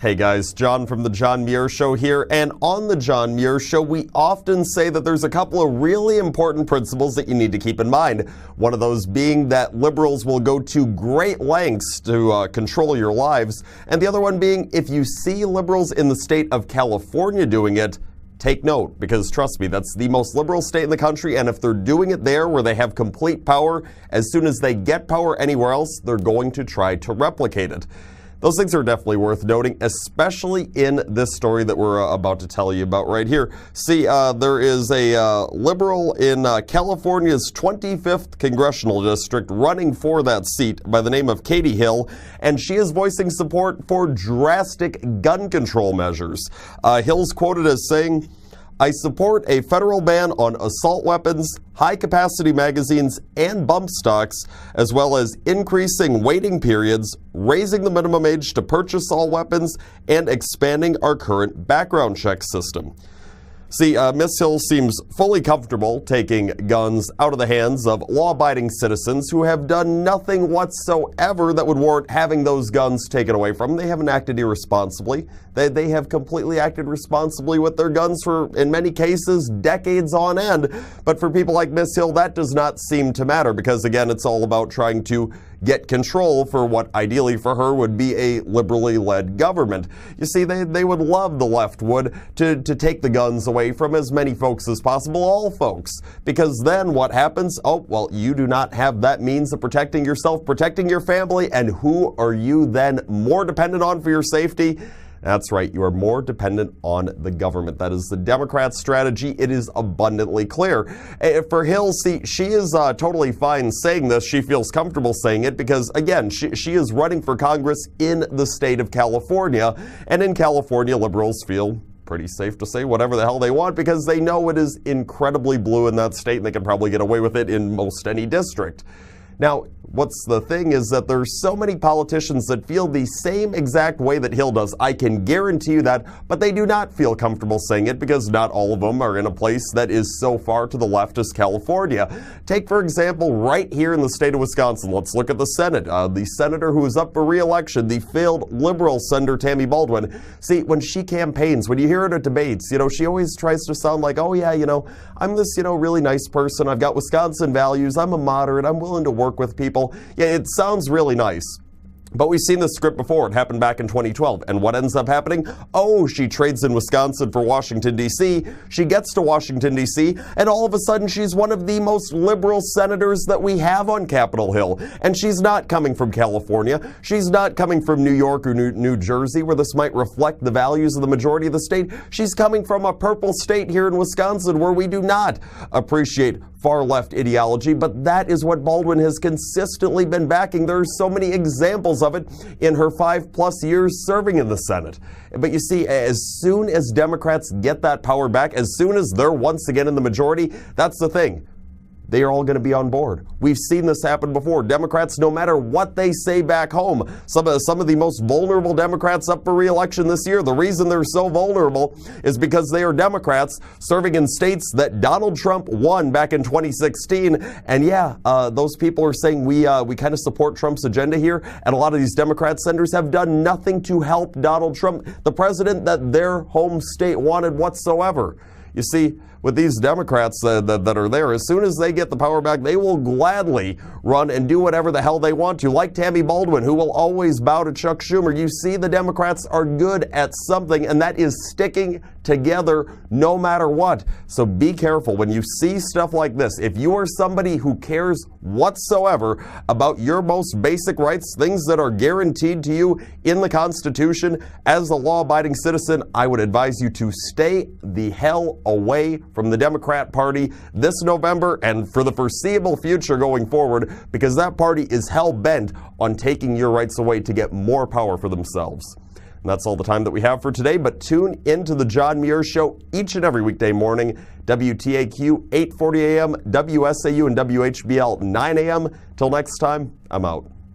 Hey guys, John from the John Muir Show here, and on the John Muir Show we often say that there's a couple of really important principles that you need to keep in mind. One of those being that liberals will go to great lengths to control your lives, and the other one being if you see liberals in the state of California doing it, take note, because trust me, that's the most liberal state in the country, and if they're doing it there where they have complete power, as soon as they get power anywhere else, they're going to try to replicate it. Those things are definitely worth noting, especially in this story that we're about to tell you about right here. See, there is a liberal in California's 25th congressional district running for that seat by the name of Katie Hill, and she is voicing support for drastic gun control measures. Hill's quoted as saying, "I support a federal ban on assault weapons, high-capacity magazines, and bump stocks, as well as increasing waiting periods, raising the minimum age to purchase all weapons, and expanding our current background check system." See, Ms. Hill seems fully comfortable taking guns out of the hands of law-abiding citizens who have done nothing whatsoever that would warrant having those guns taken away from them. They haven't acted irresponsibly. They have completely acted responsibly with their guns for, in many cases, decades on end. But for people like Ms. Hill, that does not seem to matter because, again, it's all about trying to get control for what ideally for her would be a liberally led government. You see, they would love, the left would, to take the guns away from as many folks as possible, all folks. Because then what happens? Oh, well, you do not have that means of protecting yourself, protecting your family, and who are you then more dependent on for your safety? That's right, you are more dependent on the government. That is the Democrats' strategy. It is abundantly clear. For Hill, see, she is totally fine saying this. She feels comfortable saying it because, again, she is running for Congress in the state of California. And in California, liberals feel pretty safe to say whatever the hell they want because they know it is incredibly blue in that state and they can probably get away with it in most any district. Now, what's the thing is that there's so many politicians that feel the same exact way that Hill does. I can guarantee you that, but they do not feel comfortable saying it because not all of them are in a place that is so far to the left as California. Take, for example, right here in the state of Wisconsin. Let's look at the Senate. The senator who is up for re-election, the failed liberal Senator Tammy Baldwin. See, when she campaigns, when you hear her at debates, she always tries to sound like, oh yeah, I'm this, really nice person. I've got Wisconsin values. I'm a moderate. I'm willing to work with people. Yeah, it sounds really nice. But we've seen this script before. It happened back in 2012. And what ends up happening? Oh, she trades in Wisconsin for Washington, D.C. She gets to Washington, D.C., and all of a sudden she's one of the most liberal senators that we have on Capitol Hill. And she's not coming from California. She's not coming from New York or New Jersey, where this might reflect the values of the majority of the state. She's coming from a purple state here in Wisconsin, where we do not appreciate far-left ideology, but that is what Baldwin has consistently been backing. There are so many examples of it in her 5+ years serving in the Senate. But you see, as soon as Democrats get that power back, as soon as they're once again in the majority, that's the thing. They are all going to be on board. We've seen this happen before. Democrats, no matter what they say back home, some of the most vulnerable Democrats up for re-election this year, the reason they're so vulnerable is because they are Democrats serving in states that Donald Trump won back in 2016. And yeah, those people are saying we kind of support Trump's agenda here. And a lot of these Democrat senators have done nothing to help Donald Trump, the president that their home state wanted whatsoever. You see, with these Democrats that are there, as soon as they get the power back, they will gladly run and do whatever the hell they want to, like Tammy Baldwin, who will always bow to Chuck Schumer. You see, the Democrats are good at something, and that is sticking together no matter what. So be careful when you see stuff like this. If you are somebody who cares whatsoever about your most basic rights, things that are guaranteed to you in the Constitution as a law-abiding citizen, I would advise you to stay the hell away from the Democrat Party this November and for the foreseeable future going forward, because that party is hell-bent on taking your rights away to get more power for themselves. And that's all the time that we have for today, but tune into the John Muir Show each and every weekday morning, WTAQ 8:40 a.m., WSAU and WHBL 9 a.m. Till next time, I'm out.